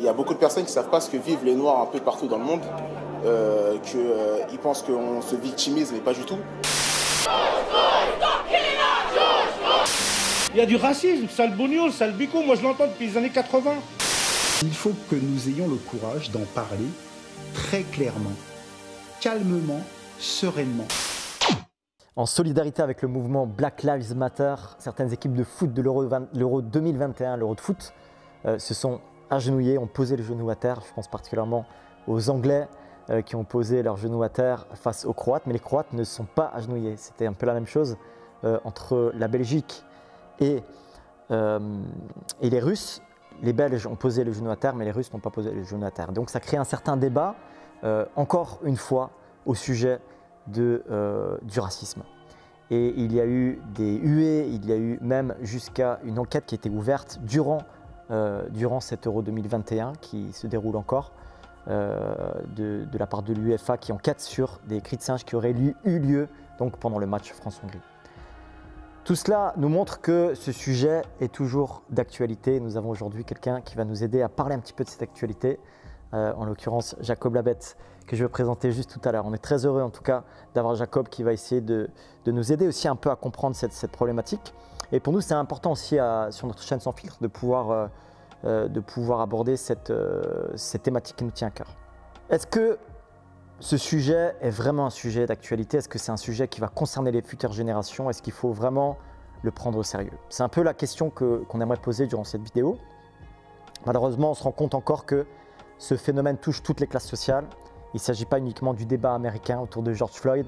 Il y a beaucoup de personnes qui ne savent pas ce que vivent les Noirs un peu partout dans le monde, qu'ils pensent qu'on se victimise, mais pas du tout. Il y a du racisme, sale bougnoul, sale bico, moi je l'entends depuis les années 80. Il faut que nous ayons le courage d'en parler très clairement, calmement, sereinement. En solidarité avec le mouvement Black Lives Matter, certaines équipes de foot de l'Euro 2021, l'Euro de foot, se sont agenouillées, ont posé les genoux à terre. Je pense particulièrement aux Anglais qui ont posé leurs genoux à terre face aux Croates, mais les Croates ne sont pas agenouillés. C'était un peu la même chose entre la Belgique et les Russes. Les Belges ont posé les genoux à terre, mais les Russes n'ont pas posé les genoux à terre. Donc ça crée un certain débat, encore une fois, au sujet du racisme. Et il y a eu des huées, il y a eu même jusqu'à une enquête qui a été ouverte durant cet Euro 2021 qui se déroule encore de la part de l'UEFA qui enquête sur des cris de singe qui auraient eu lieu donc, pendant le match France-Hongrie. Tout cela nous montre que ce sujet est toujours d'actualité. Nous avons aujourd'hui quelqu'un qui va nous aider à parler un petit peu de cette actualité, en l'occurrence Jacob Labette, que je vais présenter juste tout à l'heure. On est très heureux en tout cas d'avoir Jacob qui va essayer de nous aider aussi un peu à comprendre cette problématique. Et pour nous, c'est important aussi sur notre chaîne Sans Filtre de pouvoir aborder cette thématique qui nous tient à cœur. Est-ce que ce sujet est vraiment un sujet d'actualité? Est-ce que c'est un sujet qui va concerner les futures générations? Est-ce qu'il faut vraiment le prendre au sérieux? C'est un peu la question qu'on aimerait poser durant cette vidéo. Malheureusement, on se rend compte encore que ce phénomène touche toutes les classes sociales. Il ne s'agit pas uniquement du débat américain autour de George Floyd.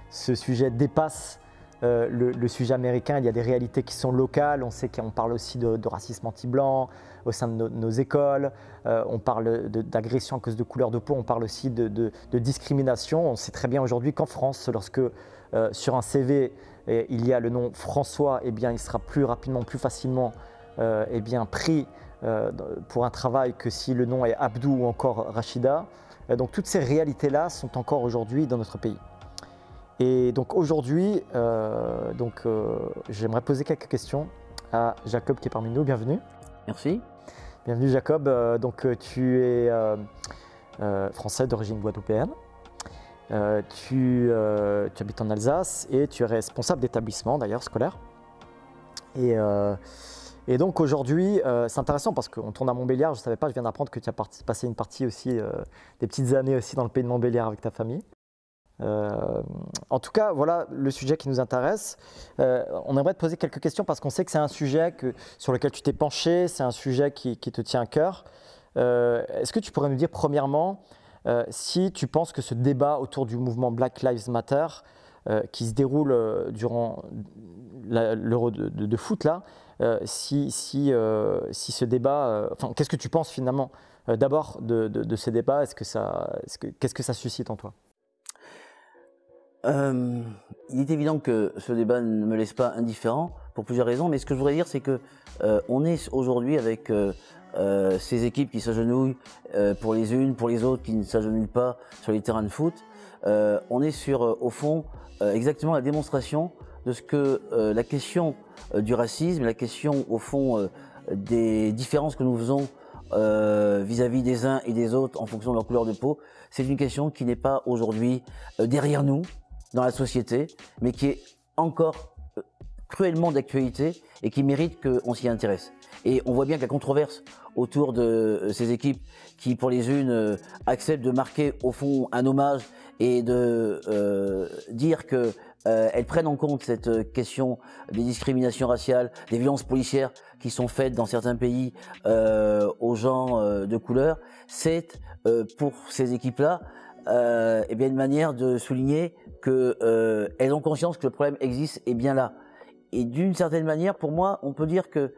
Ce sujet dépasse le sujet américain. Il y a des réalités qui sont locales. On sait qu'on parle aussi de racisme anti-blanc au sein de nos écoles. On parle d'agression à cause de couleur de peau. On parle aussi de discrimination. On sait très bien aujourd'hui qu'en France, lorsque sur un CV, il y a le nom François, eh bien, il sera plus rapidement, plus facilement pris pour un travail que si le nom est Abdou ou encore Rachida. Donc toutes ces réalités-là sont encore aujourd'hui dans notre pays. Et donc aujourd'hui, j'aimerais poser quelques questions à Jacob qui est parmi nous. Bienvenue. Merci. Bienvenue Jacob. Tu es français d'origine guadeloupéenne. Tu habites en Alsace et tu es responsable d'établissement d'ailleurs scolaire. Et donc aujourd'hui, c'est intéressant parce qu'on tourne à Montbéliard, je ne savais pas, je viens d'apprendre que tu as passé une partie aussi, des petites années aussi dans le pays de Montbéliard avec ta famille. En tout cas, voilà le sujet qui nous intéresse. On aimerait te poser quelques questions parce qu'on sait que c'est un sujet sur lequel tu t'es penché, c'est un sujet qui te tient à cœur. Est-ce que tu pourrais nous dire premièrement si tu penses que ce débat autour du mouvement Black Lives Matter qui se déroule durant l'Euro de foot là, si ce débat, qu'est-ce que tu penses finalement d'abord de ces débats? Qu'est-ce que ça suscite en toi? Il est évident que ce débat ne me laisse pas indifférent pour plusieurs raisons, mais ce que je voudrais dire, c'est que on est aujourd'hui avec ces équipes qui s'agenouillent pour les unes, pour les autres qui ne s'agenouillent pas sur les terrains de foot. On est sur, au fond, exactement la démonstration de ce que la question du racisme, la question, au fond, des différences que nous faisons vis-à-vis des uns et des autres en fonction de leur couleur de peau, c'est une question qui n'est pas aujourd'hui derrière nous, dans la société, mais qui est encore cruellement d'actualité et qui mérite qu'on s'y intéresse. Et on voit bien que la controverse autour de ces équipes qui, pour les unes, acceptent de marquer au fond un hommage et de dire que elles prennent en compte cette question des discriminations raciales, des violences policières qui sont faites dans certains pays aux gens de couleur, c'est pour ces équipes-là une manière de souligner qu'elles ont conscience que le problème existe et bien là. Et d'une certaine manière, pour moi, on peut dire que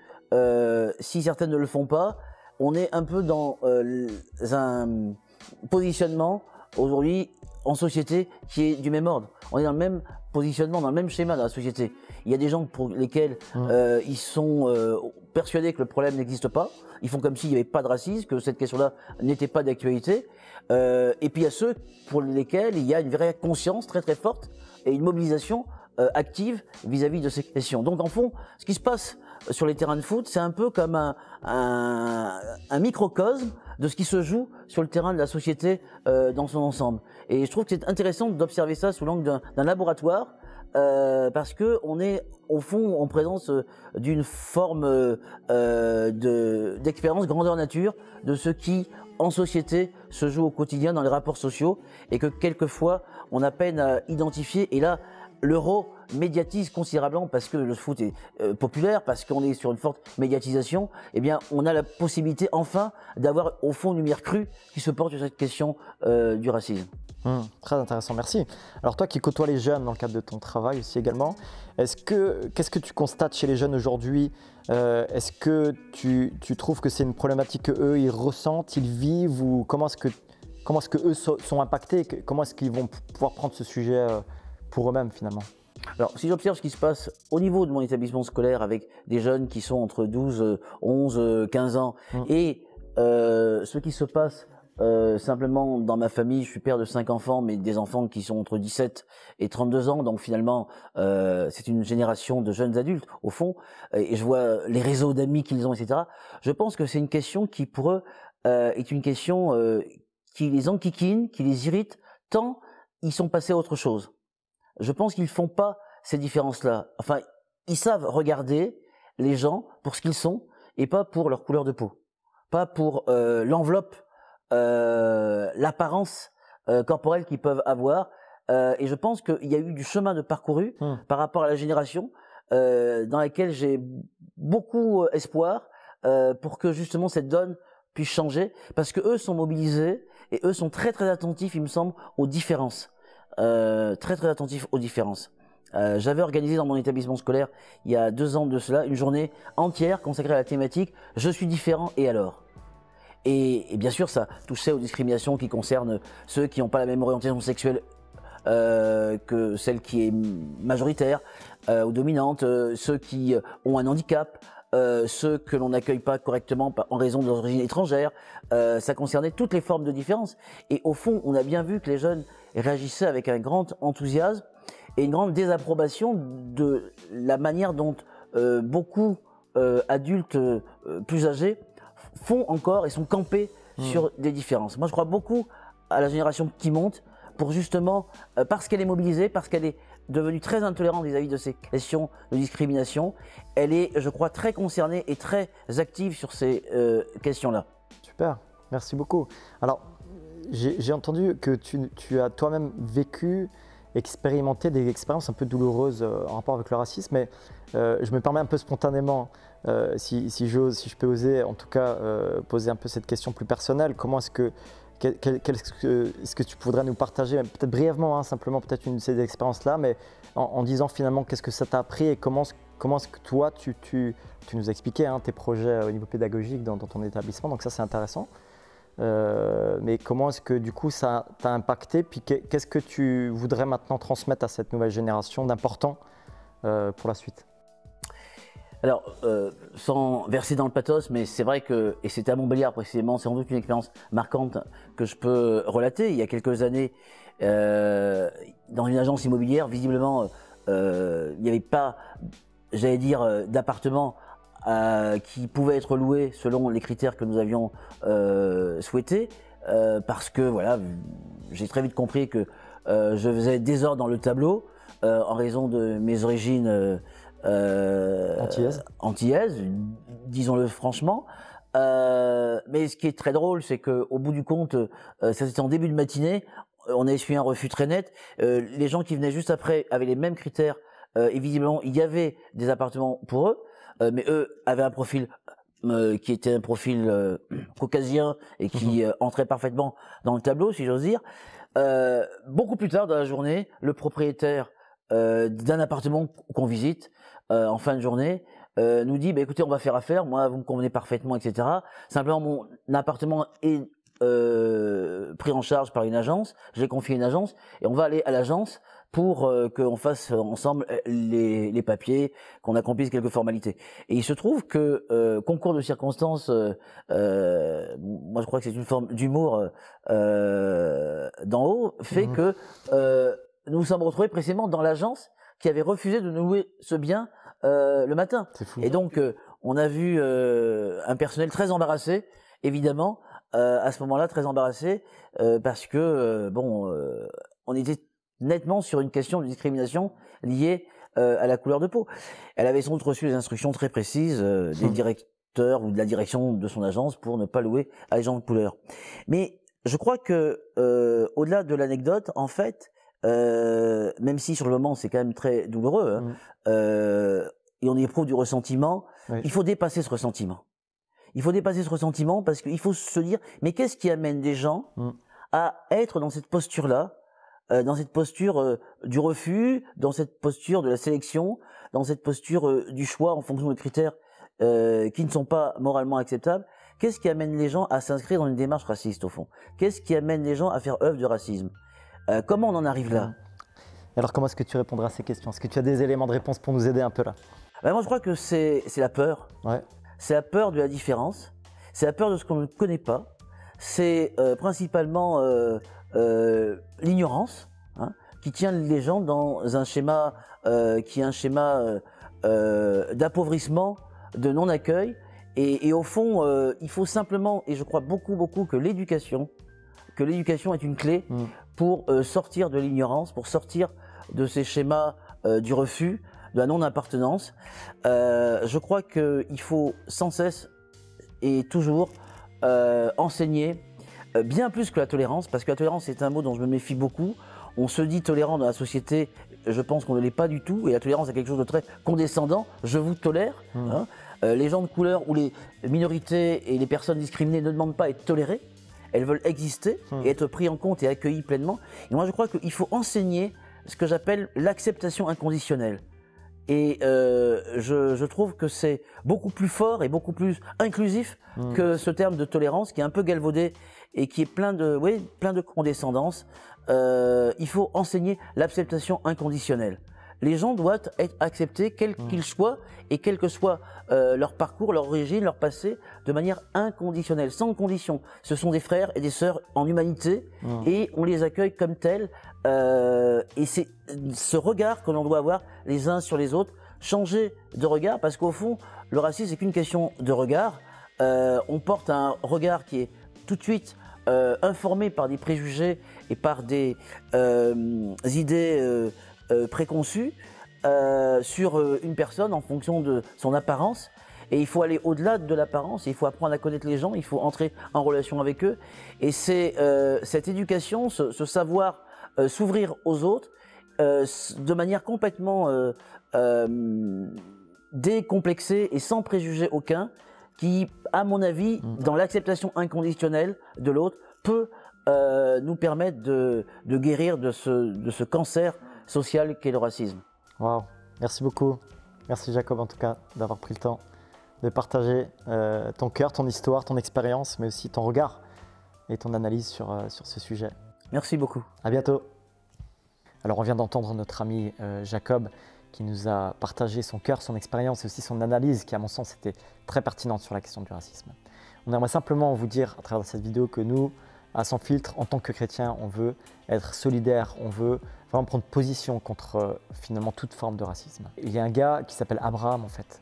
si certaines ne le font pas, on est un peu dans un positionnement aujourd'hui en société qui est du même ordre. On est dans le même positionnement, dans le même schéma dans la société. Il y a des gens pour lesquels ils sont persuadés que le problème n'existe pas. Ils font comme s'il n'y avait pas de racisme, que cette question-là n'était pas d'actualité. Et puis il y a ceux pour lesquels il y a une vraie conscience très très forte et une mobilisation active vis-à-vis de ces questions. Donc en fond, ce qui se passe sur les terrains de foot, c'est un peu comme un microcosme de ce qui se joue sur le terrain de la société dans son ensemble. Et je trouve que c'est intéressant d'observer ça sous l'angle d'un laboratoire, parce que on est au fond en présence d'une forme d'expérience grandeur nature de ce qui en société se joue au quotidien dans les rapports sociaux, et que quelquefois on a peine à identifier. Et là, l'Euro médiatise considérablement parce que le foot est populaire, parce qu'on est sur une forte médiatisation. Eh bien, on a la possibilité enfin d'avoir au fond une lumière crue qui se porte sur cette question du racisme. Très intéressant, merci. Alors toi qui côtoies les jeunes dans le cadre de ton travail aussi également, qu'est-ce que tu constates chez les jeunes aujourd'hui? Est-ce que tu trouves que c'est une problématique qu'eux ils ressentent, ils vivent, ou comment est-ce que eux sont impactés? Comment est-ce qu'ils vont pouvoir prendre ce sujet pour eux-mêmes finalement? Alors, si j'observe ce qui se passe au niveau de mon établissement scolaire avec des jeunes qui sont entre 12, 11, 15 ans, et ce qui se passe simplement dans ma famille, je suis père de 5 enfants, mais des enfants qui sont entre 17 et 32 ans, donc finalement c'est une génération de jeunes adultes au fond, et je vois les réseaux d'amis qu'ils ont, etc. Je pense que c'est une question qui pour eux est une question qui les enquiquine, qui les irrite, tant ils sont passés à autre chose. Je pense qu'ils font pas ces différences-là. Enfin, ils savent regarder les gens pour ce qu'ils sont et pas pour leur couleur de peau, pas pour l'enveloppe, l'apparence corporelle qu'ils peuvent avoir. Et je pense qu'il y a eu du chemin de parcouru par rapport à la génération dans laquelle j'ai beaucoup espoir pour que justement cette donne puisse changer, parce que eux sont mobilisés et eux sont très très attentifs, il me semble, aux différences. Très attentif aux différences. J'avais organisé dans mon établissement scolaire il y a 2 ans de cela une journée entière consacrée à la thématique « Je suis différent et alors ?» et bien sûr ça touchait aux discriminations qui concernent ceux qui n'ont pas la même orientation sexuelle que celle qui est majoritaire ou dominante, ceux qui ont un handicap, ceux que l'on n'accueille pas correctement en raison de leur origine étrangère. Ça concernait toutes les formes de différence. Et au fond, on a bien vu que les jeunes réagissaient avec un grand enthousiasme et une grande désapprobation de la manière dont beaucoup adultes plus âgés font encore et sont campés sur des différences. Moi, je crois beaucoup à la génération qui monte pour justement, parce qu'elle est mobilisée, parce qu'elle est devenue très intolérante vis-à-vis de ces questions de discrimination, elle est, je crois, très concernée et très active sur ces questions-là. Super, merci beaucoup. Alors, j'ai entendu que tu as toi-même vécu, expérimenté des expériences un peu douloureuses en rapport avec le racisme, mais je me permets un peu spontanément, si je peux oser, en tout cas, poser un peu cette question plus personnelle. Comment est-ce que est-ce que tu voudrais nous partager, peut-être brièvement, hein, simplement peut-être une de ces expériences-là, mais en disant finalement qu'est-ce que ça t'a appris et comment est-ce que toi, tu nous as expliqué hein, tes projets au niveau pédagogique dans ton établissement, donc ça c'est intéressant. Mais comment est-ce que du coup ça t'a impacté, puis qu'est-ce que tu voudrais maintenant transmettre à cette nouvelle génération d'important pour la suite? Alors, sans verser dans le pathos, mais c'est vrai que, et c'était à Montbéliard précisément, c'est sans doute une expérience marquante que je peux relater. Il y a quelques années, dans une agence immobilière, visiblement, il n'y avait pas, j'allais dire, d'appartements qui pouvaient être loués selon les critères que nous avions souhaités, parce que, voilà, j'ai très vite compris que je faisais désordre dans le tableau en raison de mes origines antillaises, disons-le franchement. Mais ce qui est très drôle, c'est qu'au bout du compte, ça c'était en début de matinée, on a essuyé un refus très net. Les gens qui venaient juste après avaient les mêmes critères et visiblement il y avait des appartements pour eux, mais eux avaient un profil qui était un profil caucasien et qui entrait parfaitement dans le tableau, si j'ose dire. Beaucoup plus tard dans la journée, le propriétaire d'un appartement qu'on visite en fin de journée nous dit bah, écoutez, on va faire affaire, moi vous me convenez parfaitement, etc. Simplement mon appartement est pris en charge par une agence, j'ai confié une agence et on va aller à l'agence pour qu'on fasse ensemble les papiers, qu'on accomplisse quelques formalités. Et il se trouve que concours de circonstances, moi je crois que c'est une forme d'humour d'en haut, fait que nous nous sommes retrouvés précisément dans l'agence qui avait refusé de nous louer ce bien le matin. C'est fou. Et donc, on a vu un personnel très embarrassé, évidemment, à ce moment-là, très embarrassé, parce que, on était nettement sur une question de discrimination liée à la couleur de peau. Elle avait sans doute reçu des instructions très précises des directeurs ou de la direction de son agence pour ne pas louer à des gens de couleur. Mais je crois que, au-delà de l'anecdote, en fait, même si sur le moment c'est quand même très douloureux, et on éprouve du ressentiment, il faut dépasser ce ressentiment. Il faut dépasser ce ressentiment parce qu'il faut se dire, mais qu'est-ce qui amène des gens à être dans cette posture-là, dans cette posture du refus, dans cette posture de la sélection, dans cette posture du choix en fonction de critères qui ne sont pas moralement acceptables? Qu'est-ce qui amène les gens à s'inscrire dans une démarche raciste, au fond? Qu'est-ce qui amène les gens à faire œuvre de racisme? Comment on en arrive là? Alors comment est-ce que tu répondras à ces questions? Est-ce que tu as des éléments de réponse pour nous aider un peu là? Moi je crois que c'est la peur. C'est la peur de la différence, c'est la peur de ce qu'on ne connaît pas, c'est principalement l'ignorance qui tient les gens dans un schéma qui est un schéma d'appauvrissement, de non-accueil. Et au fond, il faut simplement, et je crois beaucoup que l'éducation est une clé pour sortir de l'ignorance, pour sortir de ces schémas du refus, de la non-appartenance. Je crois qu'il faut sans cesse et toujours enseigner bien plus que la tolérance, parce que la tolérance est un mot dont je me méfie beaucoup. On se dit tolérant dans la société, je pense qu'on ne l'est pas du tout, et la tolérance est quelque chose de très condescendant. Je vous tolère. Les gens de couleur ou les minorités et les personnes discriminées ne demandent pas à être tolérées. Elles veulent exister et être prises en compte et accueillies pleinement. Et moi, je crois qu'il faut enseigner ce que j'appelle l'acceptation inconditionnelle. Et je trouve que c'est beaucoup plus fort et beaucoup plus inclusif que ce terme de tolérance qui est un peu galvaudé et qui est plein de condescendance. Il faut enseigner l'acceptation inconditionnelle. Les gens doivent être acceptés quels qu'ils soient et quel que soit leur parcours, leur origine, leur passé, de manière inconditionnelle, sans condition. Ce sont des frères et des sœurs en humanité et on les accueille comme tels. Et c'est ce regard que l'on doit avoir les uns sur les autres, changer de regard, parce qu'au fond, le racisme c'est qu'une question de regard. On porte un regard qui est tout de suite informé par des préjugés et par des idées préconçues sur une personne en fonction de son apparence. Et il faut aller au-delà de l'apparence, il faut apprendre à connaître les gens, il faut entrer en relation avec eux. Et c'est cette éducation, ce savoir s'ouvrir aux autres de manière complètement décomplexée et sans préjugé aucun, qui, à mon avis, dans l'acceptation inconditionnelle de l'autre, peut nous permettre de guérir de ce cancer social qu'est le racisme. Waouh, merci beaucoup. Merci Jacob en tout cas d'avoir pris le temps de partager ton cœur, ton histoire, ton expérience, mais aussi ton regard et ton analyse sur ce sujet. Merci beaucoup. À bientôt. Alors on vient d'entendre notre ami Jacob qui nous a partagé son cœur, son expérience et aussi son analyse qui à mon sens était très pertinente sur la question du racisme. On aimerait simplement vous dire à travers cette vidéo que nous, à Sans Filtre, en tant que chrétiens, on veut être solidaires, on veut vraiment prendre position contre finalement toute forme de racisme. Il y a un gars qui s'appelle Abraham en fait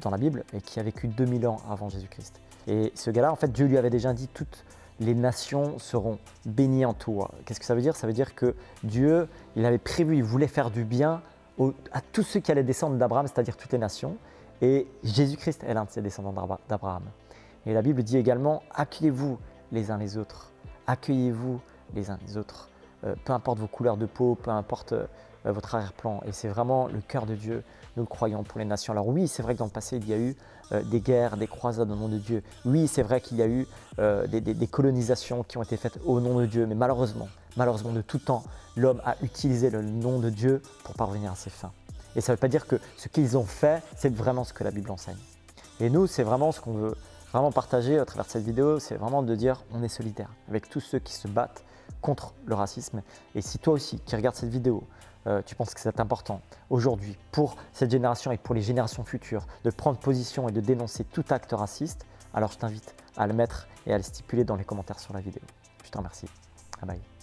dans la Bible et qui a vécu 2000 ans avant Jésus-Christ. Et ce gars-là, en fait, Dieu lui avait déjà dit toutes les nations seront bénies en toi. Qu'est-ce que ça veut dire? Ça veut dire que Dieu, il avait prévu, il voulait faire du bien à tous ceux qui allaient descendre d'Abraham, c'est-à-dire toutes les nations. Et Jésus-Christ est l'un de ces descendants d'Abraham. Et la Bible dit également, accueillez-vous les uns les autres. Accueillez-vous les uns les autres. Peu importe vos couleurs de peau, peu importe votre arrière-plan. Et c'est vraiment le cœur de Dieu, nous le croyons, pour les nations. Alors oui, c'est vrai que dans le passé, il y a eu des guerres, des croisades au nom de Dieu. Oui, c'est vrai qu'il y a eu des colonisations qui ont été faites au nom de Dieu. Mais malheureusement, de tout temps, l'homme a utilisé le nom de Dieu pour parvenir à ses fins. Et ça ne veut pas dire que ce qu'ils ont fait, c'est vraiment ce que la Bible enseigne. Et nous, c'est vraiment ce qu'on veut vraiment partager à travers cette vidéo, c'est vraiment de dire on est solidaire avec tous ceux qui se battent contre le racisme. Et si toi aussi, qui regardes cette vidéo, tu penses que c'est important aujourd'hui pour cette génération et pour les générations futures de prendre position et de dénoncer tout acte raciste, alors je t'invite à le mettre et à le stipuler dans les commentaires sur la vidéo. Je te remercie. Bye bye.